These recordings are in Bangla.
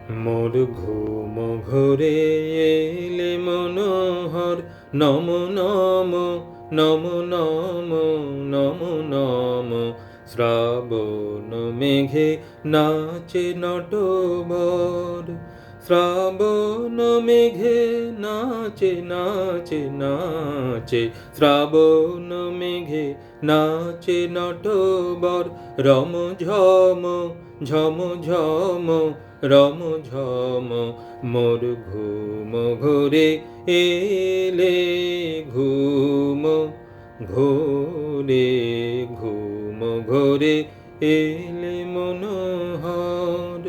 মোর ঘুম ঘোরে এলে মনোহর, নম নম নম নম নম নম। শ্রাবণ মেঘে নাচে নটবর, শ্রাবণ মেঘে নাচে নাচে নাচে। শ্রাবণ মেঘে নাচে নটবর, রম ঝম ঝম ঝম রম ঝম। মোর ঘুম ঘোরে এলে ঘুম ঘোরে, ঘুম ঘোরে এলে মনোহর।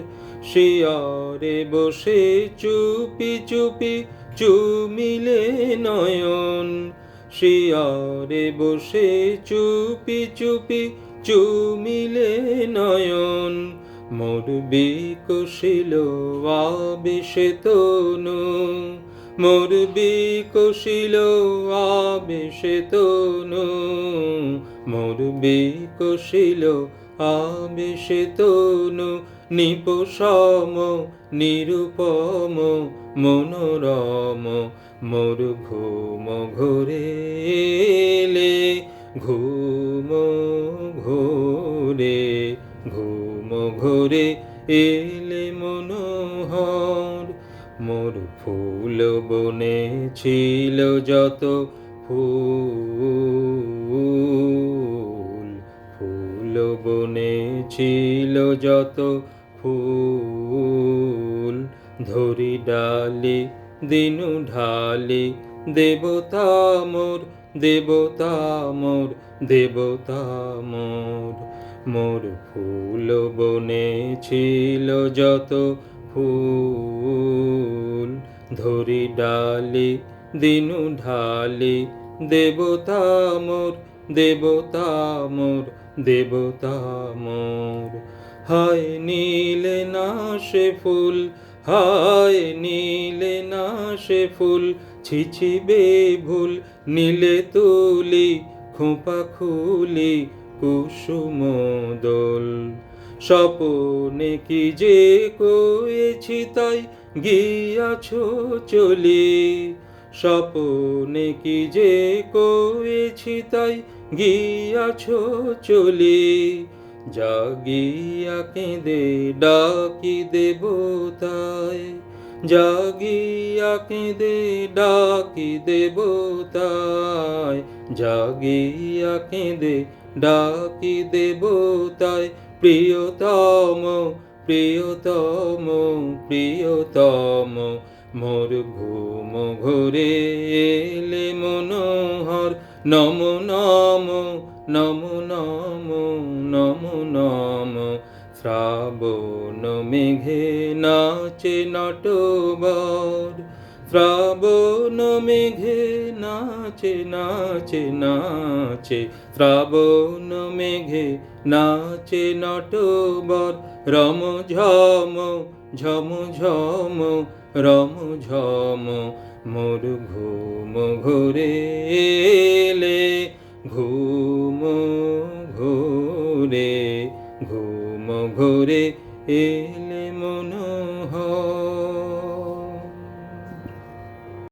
শিয়রে বসে চুপি চুপি চুমিলে নয়ন, শিয়রে বসে চুপি চুপি চুমিলে নয়ন। মোর বিকশিল আবেশে তনু, মোর বিকশিল আবেশে তনু, মোর বিকশিল আবেশে তনু। নিপসম নিরুপম মনোরম, মোর ঘুম ঘোরে এলে ঘুম ঘোরে, ঘুম ঘোরে এলে মনোহর। মোর ফুল বনে ছিল যত ফুল, ফুল বনে ছিল যত ফুল। ধরি ডালি দিনু ঢালি, দেবতা মোর দেবতা মোর দেবতা মোর। মোর ফুল বনে ছিল যত ফুল, ধরি ডালি দিনু ঢালি, দেবতা মোর দেবতা মোর দেবতা মোর। হায় নীলে না সে ফুল, হায় নীলে না সে ফুল, ছিছি বেভুল নীলে তুলি খোঁপা খুলি কুসুম দোল। স্বপনে কি যে কয়েছি তাই গিয়াছ চলি, স্বপনে কি যে কয়েছি তাই গিয়াছ চলি। জাগিয়া কেঁদে ডাকি দেবতায়, জাগিয়া কেঁদে ডাকি দেবতায়, জাগিয়া কেঁদে ডাকি দেবতায়। প্রিয়তম প্রিয়তম প্রিয়তম, মোর ঘুম ঘোরে এলে মনোহর। নম নম নম নম নম নম। শ্রাবণ মেঘে নাচে নটবর, শ্রাবণ মেঘে নাচে নাচে নাচে। শ্রাবণ মেঘে নাচে নটবর, রম ঝম ঝম ঝম রম ঝম। মোর ঘুম ঘোরে এলে ঘুম ঘোরে, ঘুম ঘোরে